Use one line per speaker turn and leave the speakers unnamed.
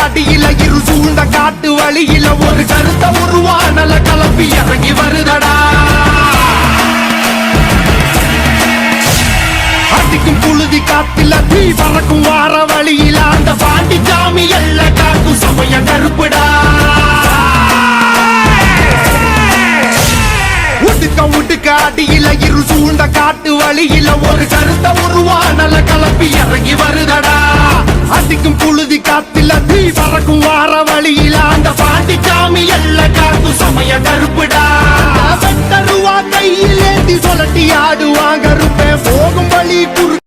அடியில இரு சூழ்ந்த காட்டு வழியில ஒரு கருத்த உருவானல கலப்பி இறங்கி வருதடா. அடிக்கும் புழுதி காத்துல தீ பறக்கும் வார வழியில அந்த பாண்டி சாமி எல்ல காக்கும் சமய கருப்புடா. உடுக்க அடியில இரு சூழ்ந்த காட்டு வழியில ஒரு கருத்த உருவானல கலப்பி இறங்கி வருதடா. அடிக்கும் புழுதி காத்துல தீ பறக்கும் வார வழியில அந்த பாண்டி சாமி எல்ல காக்கும் சமய கருப்புடா. வெட்டருவா கையில் ஏந்தி சொல்லட்டி ஆடுவாங்க, போகும் வழி குறு